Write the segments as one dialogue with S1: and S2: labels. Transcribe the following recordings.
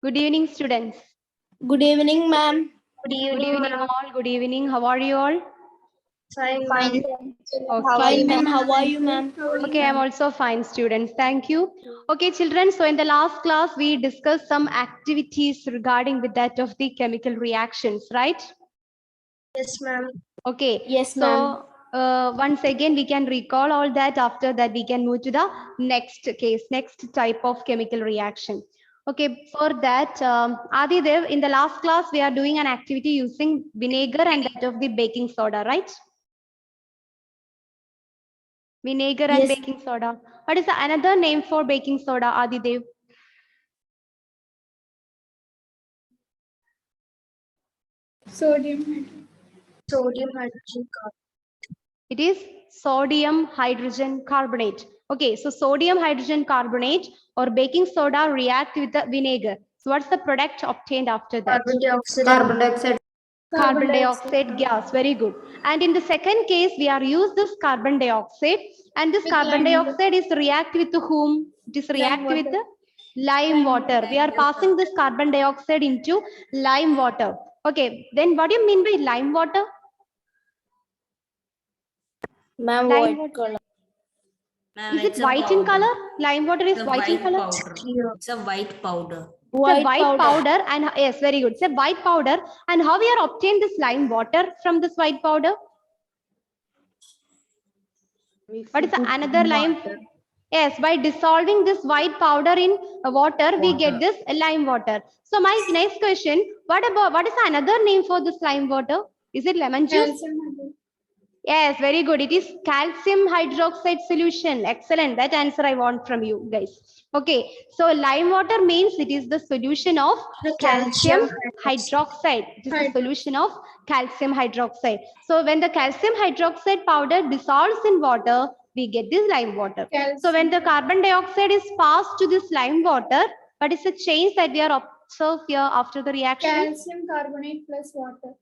S1: Good evening, students.
S2: Good evening, ma'am.
S1: Good evening, all. Good evening. How are you all?
S2: Fine.
S1: Okay.
S2: Ma'am. How are you, ma'am?
S1: Okay, I'm also fine, students. Thank you. Okay, children. So in the last class, we discussed some activities regarding with that of the chemical reactions, right?
S2: Yes, ma'am.
S1: Okay.
S2: Yes,
S1: So once again, we can recall all that. After that, we can move to the next case, next type of chemical reaction. Okay, for that, Adidev, in the last class, we are doing an activity using vinegar and that of the baking soda, right? Vinegar and
S2: Yes.
S1: baking soda. What is the another name for baking soda, Adidev?
S2: Sodium hydrogen carbonate.
S1: It is sodium hydrogen carbonate. Okay, so sodium hydrogen carbonate or baking soda react with the vinegar. So what's the product obtained after that?
S2: Carbon dioxide.
S1: Carbon dioxide gas. Very good. And in the second case, we are use this carbon dioxide, and this carbon dioxide is react with whom? It is react with the lime water. We are passing this carbon dioxide into lime water. Okay, then what do you mean by lime water?
S2: Ma'am,
S1: Lime
S2: white
S1: water.
S2: color.
S1: Is it white in color? Lime water is
S3: It's a
S1: white in
S3: white
S1: color.
S3: powder.
S2: Clear.
S3: It's a white powder.
S1: It's a white powder, and yes, very good. It's a white powder. And how we are obtain this lime water from this white powder? What is another lime? Yes, by dissolving this white powder in water, we get this lime water. So my next question, what is another name for this lime water? Is it lemon juice? Yes, very good. It is calcium hydroxide solution. Excellent. That answer I want from you guys. Okay, so lime water means it is the solution of calcium hydroxide. It is the solution of calcium hydroxide. So when the calcium hydroxide powder dissolves in water, we get this lime water. So when the carbon dioxide is passed to this lime water, what is the change that we are observe here after the reaction?
S4: Calcium carbonate plus water.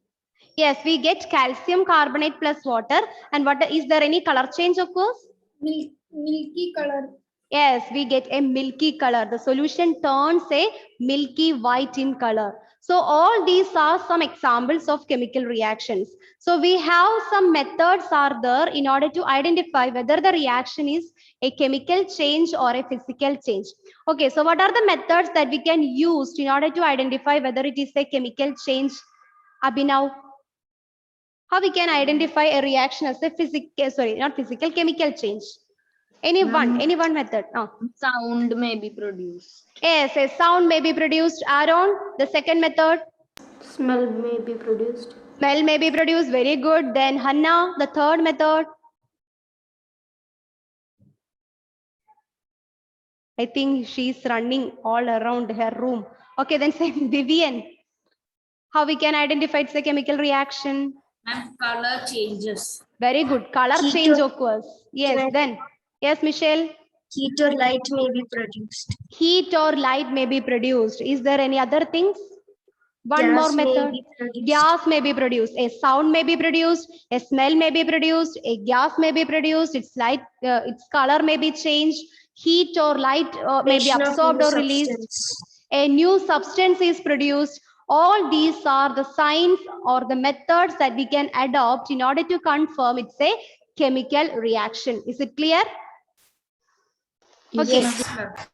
S1: Yes, we get calcium carbonate plus water. And what is there any color change occurs?
S4: Milky color.
S1: Yes, we get a milky color. The solution turns a milky white in color. So all these are some examples of chemical reactions. So we have some methods are there in order to identify whether the reaction is a chemical change or a physical change. Okay, so what are the methods that we can use in order to identify whether it is a chemical change? Abhinav, how we can identify a reaction as a physical, chemical change? Any one method.
S2: Sound may be produced.
S1: Yes, a sound may be produced. Aaron, the second method.
S2: Smell may be produced.
S1: Smell may be produced. Very good. Then Hannah, the third method. I think she's running all around her room. Okay, then say Vivian. How we can identify it's a chemical reaction?
S3: And color changes.
S1: Very good. Color
S2: Heat
S1: change
S2: or-
S1: occurs. Yes, then. Yes, Michelle.
S2: Heat or light may be produced.
S1: Heat or light may be produced. Is there any other things? One
S2: Gas
S1: more
S2: may
S1: method.
S2: be produced.
S1: Gas may be produced. A sound may be produced. A smell may be produced. A gas may be produced. Its light, its color may be changed. Heat or light may be
S2: Formation of
S1: absorbed
S2: new
S1: or released.
S2: substance.
S1: A new substance is produced. All these are the signs or the methods that we can adopt in order to confirm it's a chemical reaction. Is it clear? Okay.
S2: Yes.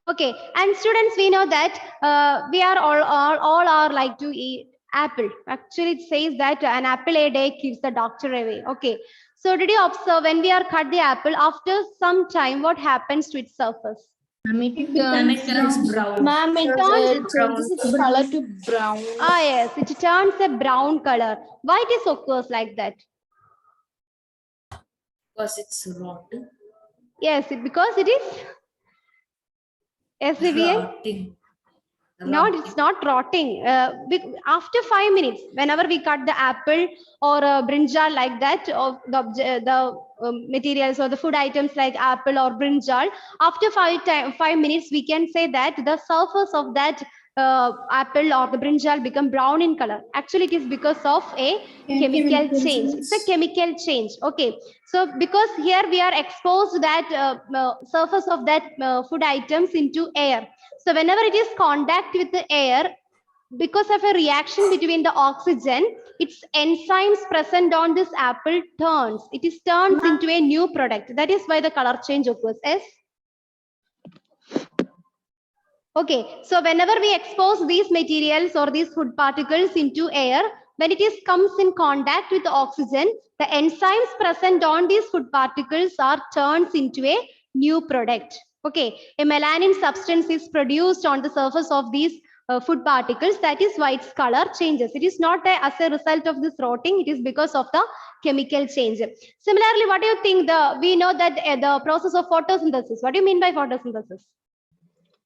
S1: Okay. And students, we know that we are all are like to eat apple. Actually, it says that an apple a day keeps the doctor away. Okay. So did you observe when we are cut the apple, after some time, what happens to its surface?
S3: And it turns brown.
S2: Ma'am, it changes its color to brown.
S1: Ah, yes, it turns a brown color. Why this occurs like that?
S3: Because it's rotten.
S1: Yes, because it is. Yes, Vivian.
S3: Rotting.
S1: No, it's not rotting. After 5 minutes, whenever we cut the apple or a brinjal like that, or the materials or the food items like apple or brinjal, after 5 minutes, we can say that the surface of that apple or the brinjal become brown in color? Actually, it is because of a chemical change. It's a chemical change. Okay. So because here we are exposed that surface of that food items into air. So whenever it is contact with the air, because of a reaction between the oxygen, its enzymes present on this apple turns. It is turns into a new product. That is why the color change occurs. Yes. Okay, so whenever we expose these materials or these food particles into air, when it is comes in contact with the oxygen, the enzymes present on these food particles are turns into a new product. Okay, a melanin substance is produced on the surface of these food particles. That is why its color changes. It is not as a result of this rotting. It is because of the chemical change. Similarly, what do you think? We know that the process of photosynthesis. What do you mean by photosynthesis?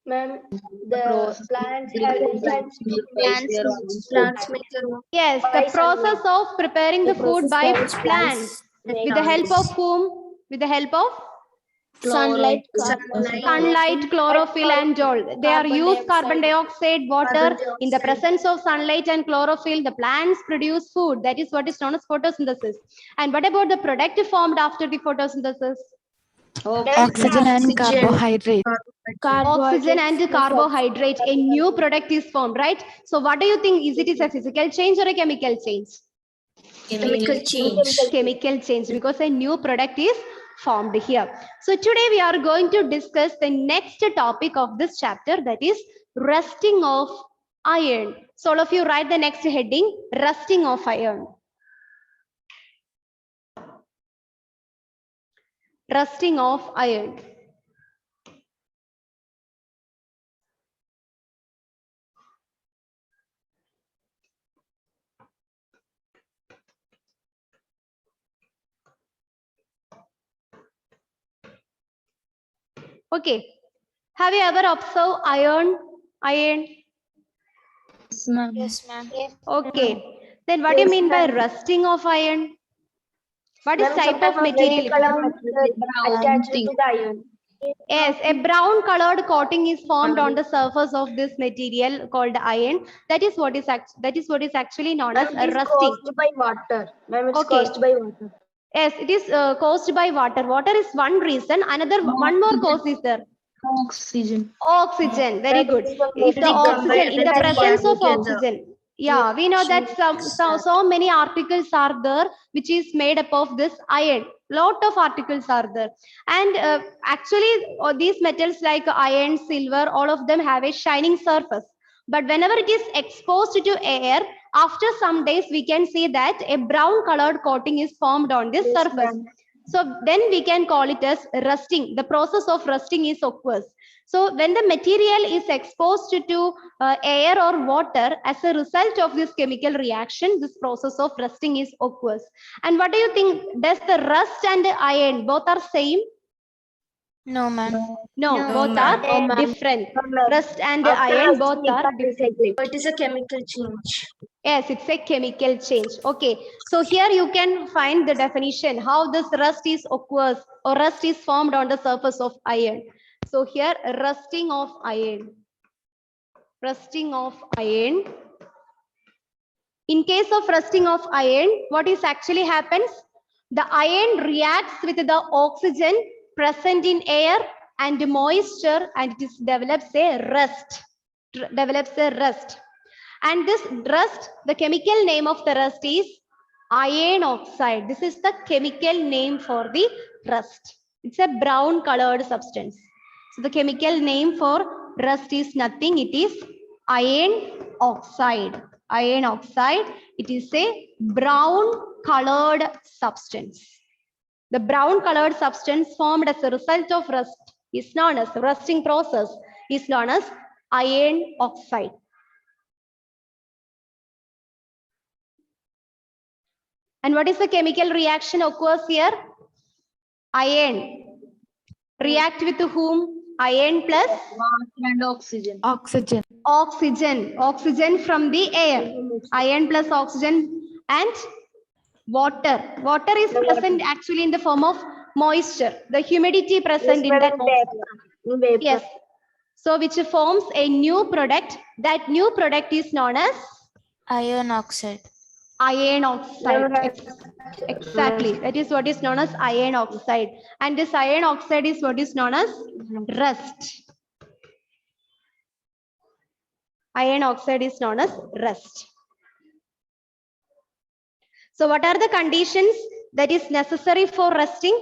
S2: Ma'am, the plants have enzymes. Plants make
S1: Yes, the process of preparing the food by plants. With the help of whom? With the help of
S2: sunlight,
S1: sunlight, chlorophyll, and all. They are used carbon dioxide, water. In the presence of sunlight and chlorophyll, the plants produce food. That is what is known as photosynthesis. And what about the product formed after the photosynthesis?
S5: Oxygen and carbohydrate.
S1: Oxygen and carbohydrate. A new product is formed, right? So what do you think? Is it a physical change or a chemical change?
S3: Chemical change.
S1: Chemical change, because a new product is formed here. So today we are going to discuss the next topic of this chapter, that is rusting of iron. So all of you write the next heading, rusting of iron. Rusting of iron. Okay. Have you ever observed iron? Iron.
S2: Yes, ma'am.
S1: Okay. Then what do you mean by rusting of iron? What is type of material?
S2: Attached to the iron.
S1: Yes, a brown colored coating is formed on the surface of this material called iron. That is what is actually known as rusting.
S2: Caused by water. Ma'am, it's
S1: Okay.
S2: caused by water.
S1: Yes, it is caused by water. Water is one reason. One more cause is there.
S2: Oxygen.
S1: Oxygen. Very good. If the oxygen, in the presence of oxygen, yeah, we know that so many articles are there which is made up of this iron. Lot of articles are there, and actually these metals like iron, silver, all of them have a shining surface. But whenever it is exposed to air, after some days we can see that a brown colored coating is formed on this surface. So then we can call it as rusting. The process of rusting is occurs. So when the material is exposed to air or water, as a result of this chemical reaction, this process of rusting is occurs. And what do you think? Does the rust and the iron both are same?
S5: No, ma'am.
S1: No, both are different. Rust and iron both are different.
S2: But it is a chemical change.
S1: Yes, it's a chemical change. Okay, so here you can find the definition how this rust is occurs or rust is formed on the surface of iron. So here rusting of iron. Rusting of iron. In case of rusting of iron, what is actually happens? The iron reacts with the oxygen present in air and moisture, and it develops a rust. And this rust, the chemical name of the rust is iron oxide. This is the chemical name for the rust. It's a brown colored substance. So the chemical name for rust is nothing. It is iron oxide. Iron oxide. It is a brown colored substance. The brown colored substance formed as a result of rust is known as rusting process, is known as iron oxide. And what is the chemical reaction occurs here? Iron. React with whom? Iron plus
S2: Water and oxygen.
S5: Oxygen.
S1: Oxygen from the air. Iron plus oxygen and water. Water is present actually in the form of moisture. The humidity present in that. Yes. So which forms a new product. That new product is known as
S5: Iron oxide.
S1: iron oxide. Exactly. That is what is known as iron oxide. And this iron oxide is what is known as rust. Iron oxide is known as rust. So what are the conditions that is necessary for rusting?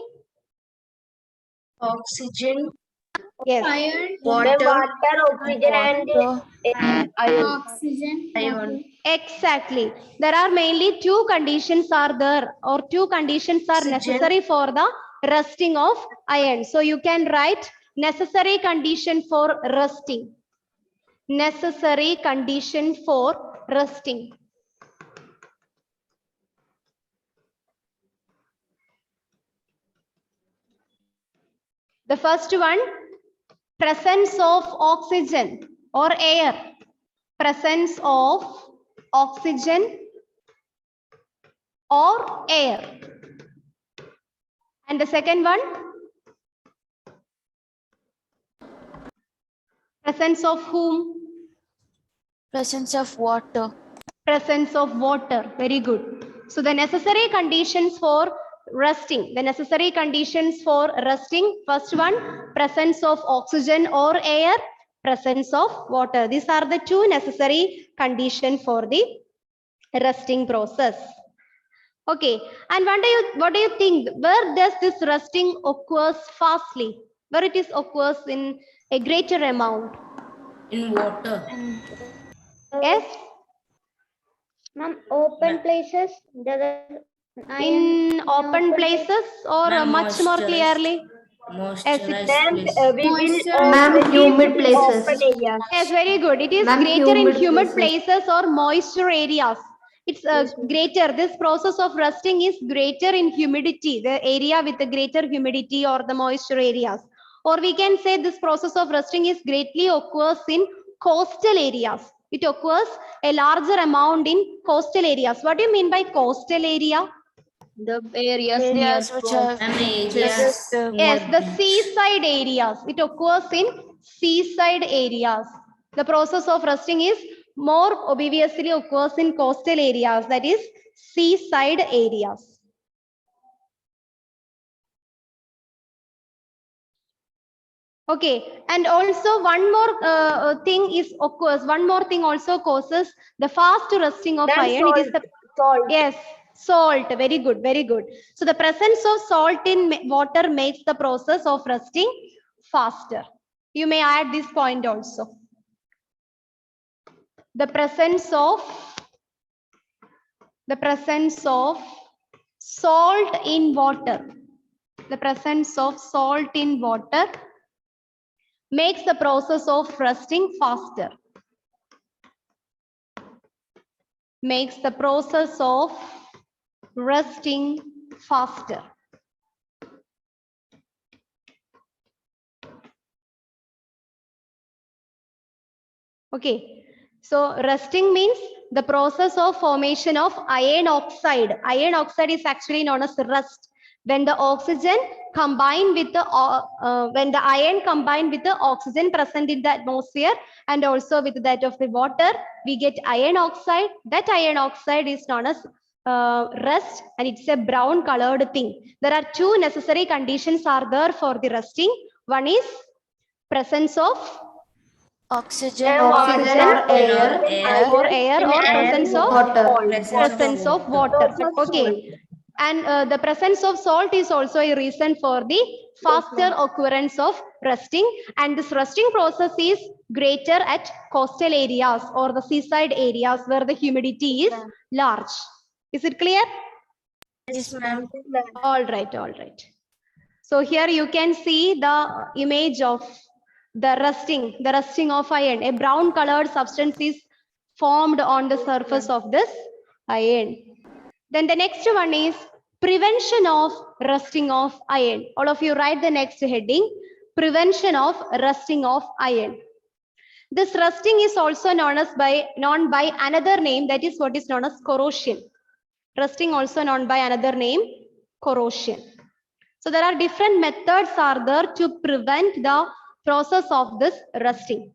S2: Oxygen,
S1: Yes.
S4: Iron,
S2: water,
S3: oxygen, and
S2: iron.
S4: oxygen,
S2: Iron.
S4: water.
S1: Exactly. There are mainly two conditions are there, or two conditions are
S2: Oxygen.
S1: necessary for the rusting of iron. So you can write necessary condition for rusting. Necessary condition for rusting. The first one, presence of oxygen or air. Presence of oxygen or air. And the second one, presence of whom?
S5: Presence of water.
S1: Presence of water. Very good. So the necessary conditions for rusting. The necessary conditions for rusting. First one, presence of oxygen or air. Presence of water. These are the two necessary conditions for the rusting process. Okay. And what do you think? Where does this rusting occurs fastly? Where it is occurs in a greater amount?
S3: in water.
S1: Yes.
S6: Ma'am, open places,
S1: In open places or
S3: Ma'am,
S1: much more
S3: moisturized-
S1: clearly?
S3: Moisturized
S1: Yes,
S3: place.
S4: Ma'am,
S2: humid places.
S1: Yes, very good. It is
S2: Ma'am,
S1: greater in
S2: humid
S1: humid places or moisture areas. It's greater. This process of rusting is greater in humidity, the area with the greater humidity or the moisture areas. Or we can say this process of rusting is greatly occurs in coastal areas. It occurs a larger amount in coastal areas. What do you mean by coastal area?
S2: The areas
S5: Areas
S2: near
S5: which are
S3: Ma'am, areas
S5: just
S1: Yes,
S3: near
S1: the
S3: beach.
S1: seaside areas. It occurs in seaside areas. The process of rusting is more obviously occurs in coastal areas, that is seaside areas. Okay, and also one more thing is occurs. One more thing also causes the fast rusting of iron. It is the
S6: salt.
S1: yes, salt. Very good, very good. So the presence of salt in water makes the process of rusting faster. You may add this point also. The presence of salt in water. The presence of salt in water makes the process of rusting faster. Makes the process of rusting faster. Okay, so rusting means the process of formation of iron oxide. Iron oxide is actually known as rust. When the oxygen combined with the when the iron combined with the oxygen present in the atmosphere and also with that of the water, we get iron oxide. That iron oxide is known as rust, and it's a brown colored thing. There are two necessary conditions are there for the rusting. One is presence of
S5: oxygen,
S1: oxygen
S3: or air.
S1: or air or presence of presence of water.
S6: Process
S1: Okay, and the presence of salt is also a reason for the faster occurrence of rusting, and this rusting process is greater at coastal areas or the seaside areas where the humidity is large. Is it clear?
S5: Yes, ma'am.
S1: All right, all right. So here you can see the image of the rusting of iron. A brown colored substance is formed on the surface of this iron. Then the next one is prevention of rusting of iron. All of you write the next heading, prevention of rusting of iron. This rusting is also known by another name, that is what is known as corrosion. Rusting also known by another name, corrosion. So there are different methods are there to prevent the process of this rusting.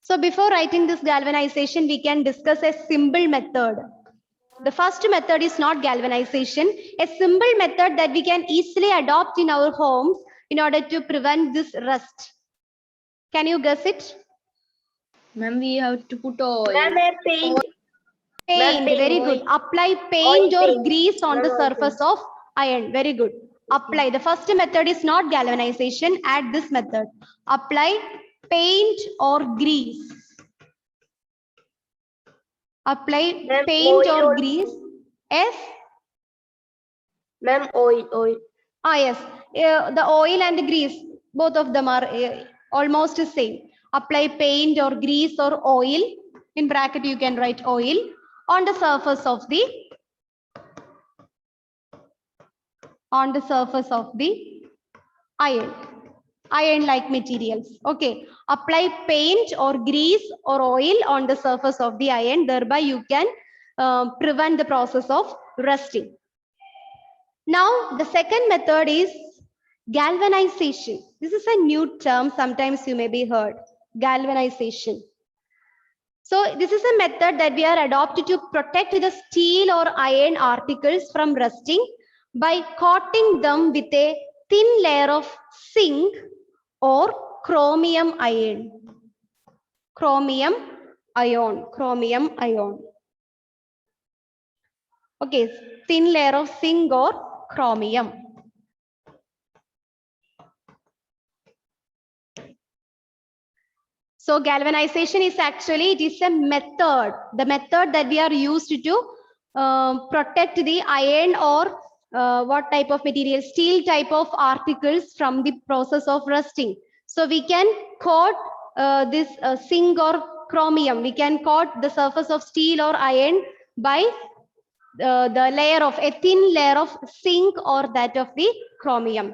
S1: So before writing this galvanization, we can discuss a simple method. The first method is not galvanization, a simple method that we can easily adopt in our homes in order to prevent this rust. Can you guess it?
S2: Ma'am, we have to put oil.
S6: Ma'am, a paint.
S1: Paint,
S6: paint,
S1: very
S6: oil.
S1: good. Apply paint or
S6: paint.
S1: grease on the
S6: Ma'am, oil
S1: surface of iron. Very good. Apply. The first method is not galvanization. Add this method. Apply paint or grease. Apply
S6: Ma'am,
S1: paint
S6: oil
S1: or
S6: or-
S1: grease. Yes.
S6: Ma'am, oil.
S1: Ah, yes. The oil and the grease, both of them are almost the same. Apply paint or grease or oil. In bracket, you can write oil on the surface of the iron-like materials. Okay. Apply paint or grease or oil on the surface of the iron. Thereby, you can prevent the process of rusting. Now, the second method is galvanization. This is a new term. Sometimes you may be heard. Galvanization. So this is a method that we are adopted to protect the steel or iron articles from rusting by coating them with a thin layer of zinc or chromium iron. Chromium ion. Okay, thin layer of zinc or chromium. So galvanization is actually, it is a method, the method that we are used to protect the iron or what type of material, steel type of articles from the process of rusting. So we can coat this zinc or chromium. We can coat the surface of steel or iron by the layer of a thin layer of zinc or that of the chromium.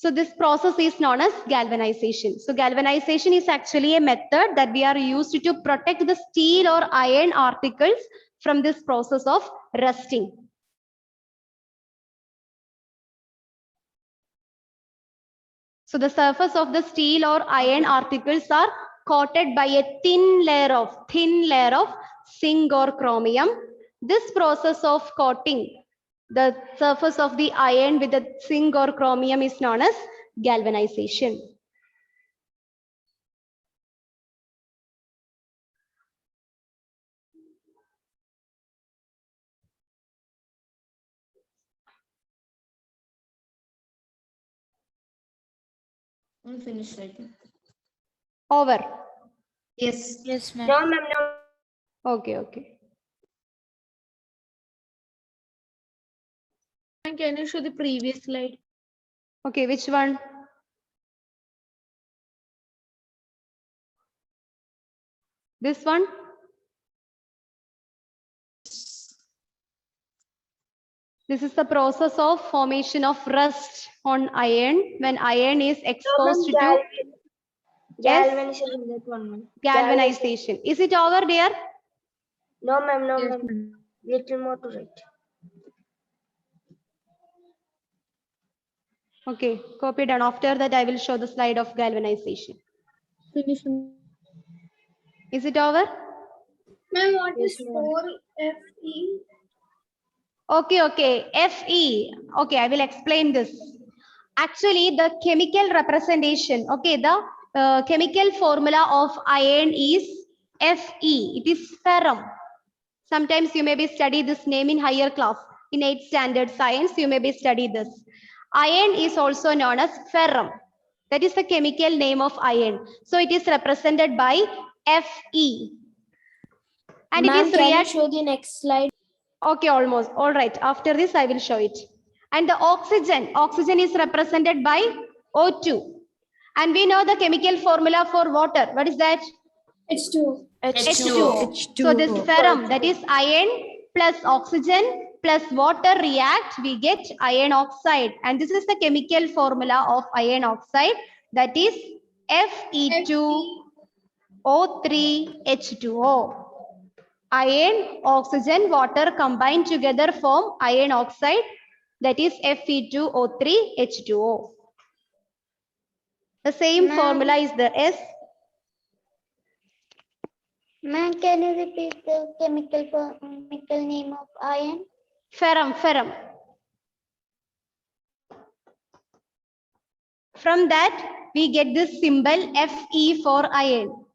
S1: So this process is known as galvanization. So galvanization is actually a method that we are used to protect the steel or iron articles from this process of rusting. So the surface of the steel or iron articles are coated by a thin layer of zinc or chromium. This process of coating the surface of the iron with the zinc or chromium is known as galvanization.
S3: I'm finished writing.
S1: Over.
S3: Yes.
S5: Yes, ma'am.
S6: No, ma'am, no.
S1: Okay.
S2: Can you show the previous slide?
S1: Okay, which one? This one? This is the process of formation of rust on iron when iron is exposed to
S6: Galvanization, that one, ma'am.
S1: galvanization. Is it over, dear?
S6: No, ma'am, no,
S2: Yes,
S6: ma'am. Little more to write.
S1: Okay, copy done. After that, I will show the slide of galvanization.
S2: Finish.
S1: Is it over?
S4: Ma'am, what is
S6: Yes, ma'am.
S4: 4Fe?
S1: Okay. Fe. Okay, I will explain this. Actually, the chemical representation, okay, the chemical formula of iron is Fe. It is ferrum. Sometimes you may be study this name in higher class. In 8th standard science, you may be study this. Iron is also known as ferrum. That is the chemical name of iron. So it is represented by Fe. And it is
S6: Can you show the next slide?
S1: Okay, almost. All right. After this, I will show it. And the oxygen is represented by O2. And we know the chemical formula for water. What is that?
S4: H2.
S1: H2O. So this ferrum, that is iron plus oxygen plus water react, we get iron oxide. And this is the chemical formula of iron oxide. That is Fe2O3H2O. Iron, oxygen, water combined together form iron oxide. That is Fe2O3H2O. The same
S7: Ma'am.
S1: formula is there. Yes.
S7: Ma'am, can you repeat the chemical name of iron?
S1: Ferrum, ferrum. From that, we get this symbol Fe for iron.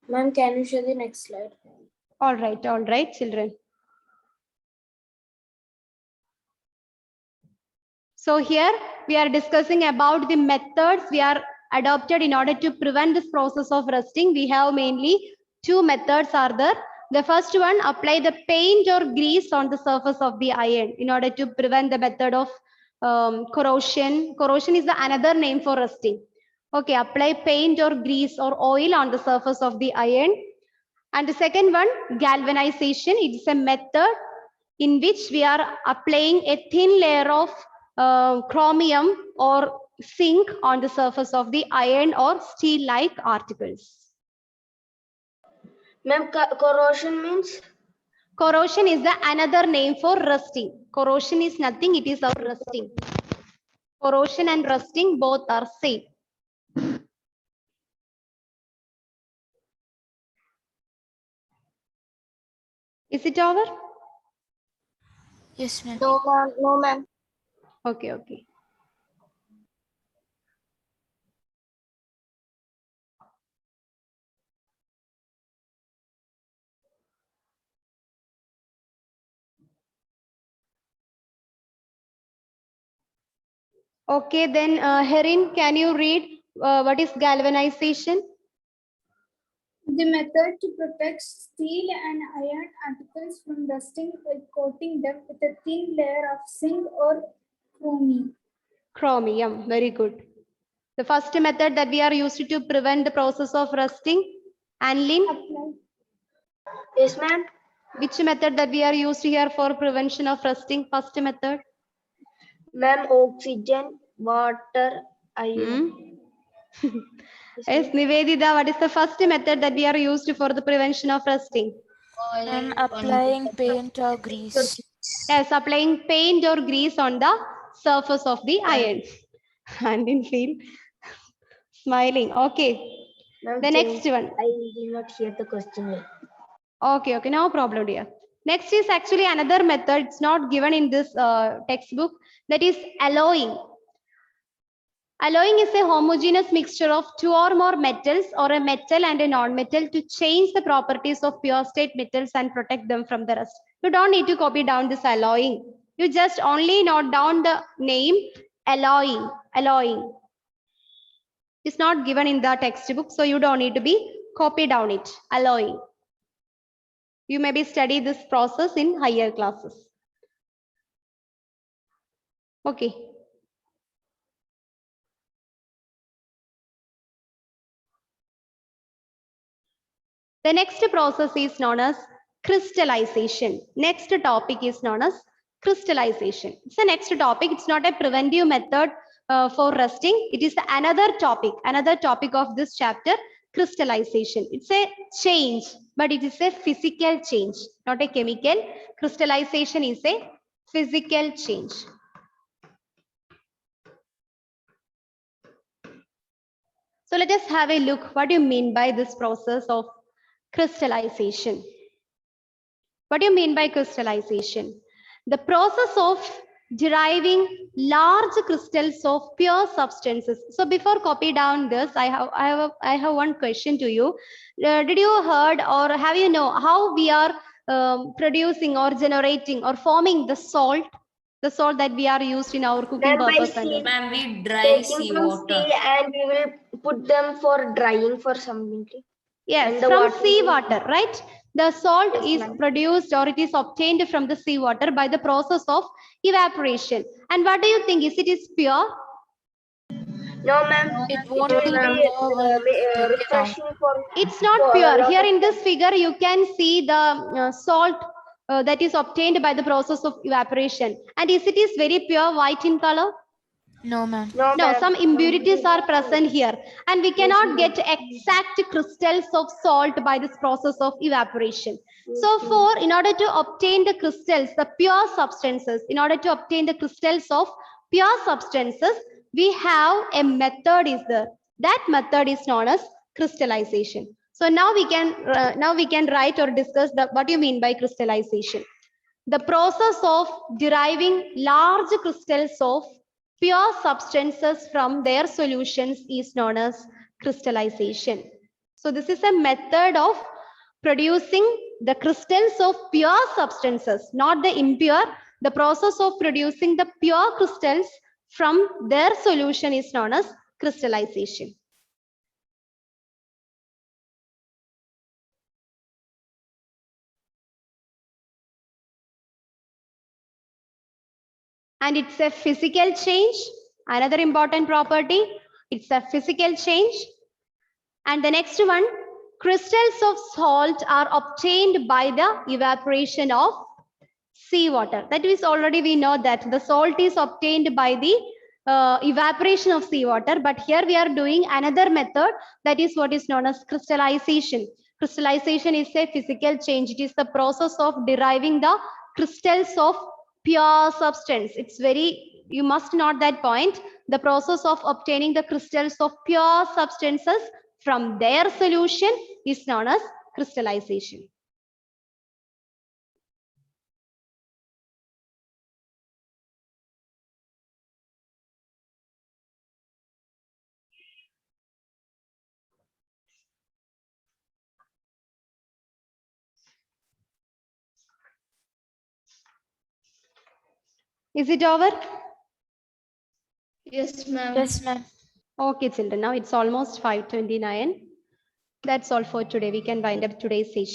S6: Ma'am, can you show the next slide?
S1: All right, children. So here we are discussing about the methods we are adopted in order to prevent this process of rusting. We have mainly two methods are there. The first one, apply the paint or grease on the surface of the iron in order to prevent the method of corrosion. Corrosion is the another name for rusting. Okay, apply paint or grease or oil on the surface of the iron. And the second one, galvanization. It is a method in which we are applying a thin layer of chromium or zinc on the surface of the iron or steel-like articles.
S6: Ma'am, corrosion means?
S1: Corrosion is the another name for rusting. Corrosion is nothing, it is our rusting. Corrosion and rusting both are same. Is it over?
S5: Yes, ma'am.
S6: No, ma'am. No, ma'am.
S1: Okay, okay. Okay, then Herin, can you read what is galvanization?
S4: The method to protect steel and iron articles from rusting by coating them with a thin layer of zinc or chromium.
S1: Chromium, very good. The first method that we are used to prevent the process of rusting. Anlin,
S4: Apply.
S6: Yes, ma'am.
S1: which method that we are used here for prevention of rusting? First method.
S6: Ma'am, oxygen, water, iron.
S1: Yes, Nivedita, what is the first method that we are used for the prevention of rusting?
S5: Ma'am, applying paint or grease.
S1: Yes, applying paint or grease on the surface of the iron. And in feel smiling. Okay.
S6: Ma'am,
S1: The next one.
S6: I did not hear the question yet.
S1: Okay, okay, no problem, dear. Next is actually another method. It's not given in this textbook. That is alloying. Alloying is a homogeneous mixture of two or more metals or a metal and a non-metal to change the properties of pure state metals and protect them from the rust. You don't need to copy down this alloying. You just only note down the name alloying. Alloying. It's not given in the textbook, so you don't need to be copy down it. Alloying. You maybe study this process in higher classes. Okay. The next process is known as crystallization. Next topic is known as crystallization. It's the next topic. It's not a preventive method for rusting. It is another topic of this chapter, crystallization. It's a change, but it is a physical change, not a chemical. Crystallization is a physical change. So let us have a look. What do you mean by this process of crystallization? What do you mean by crystallization? The process of deriving large crystals of pure substances. So before copy down this, I have one question to you. Did you heard or have you know how we are producing or generating or forming the salt? The salt that we are used in our cooking
S6: Ma'am, by
S1: purpose.
S6: sea,
S3: Ma'am, we dry
S6: taking
S3: sea
S6: from
S3: water.
S6: sea and we will put them for drying for something.
S1: Yes,
S6: And the
S1: from
S6: water
S1: sea
S6: will-
S1: water, right? The salt
S6: Yes,
S1: is
S6: ma'am.
S1: produced or it is obtained from the sea water by the process of evaporation. And what do you think? Is it is pure?
S6: No, ma'am.
S5: It won't
S6: will
S5: be
S6: be
S5: pure when taken out.
S6: refreshing for.
S1: It's not
S6: For a
S1: pure.
S6: lot
S1: Here
S6: of
S1: in this figure, you can see the salt that is obtained by the process of evaporation. And is it is very pure white in color?
S5: No, ma'am.
S6: No,
S1: No,
S6: ma'am.
S1: some impurities are present here, and we cannot get exact crystals of salt by this process of evaporation. So in order to obtain the crystals, the pure substances, in order to obtain the crystals of pure substances, we have a method is there. That method is known as crystallization. So now we can write or discuss what you mean by crystallization. The process of deriving large crystals of pure substances from their solutions is known as crystallization. So this is a method of producing the crystals of pure substances, not the impure. The process of producing the pure crystals from their solution is known as crystallization. And it's a physical change. Another important property, it's a physical change. And the next one, crystals of salt are obtained by the evaporation of seawater. That is, already we know that the salt is obtained by the evaporation of seawater, but here we are doing another method, that is what is known as crystallization. Crystallization is a physical change. It is the process of deriving the crystals of pure substance. It's very, you must note that point. The process of obtaining the crystals of pure substances from their solution is known as crystallization. Is it over?
S3: Yes, ma'am.
S5: Yes, ma'am.
S1: Okay, children, now it's almost 5:29. That's all for today. We can wind up today's session.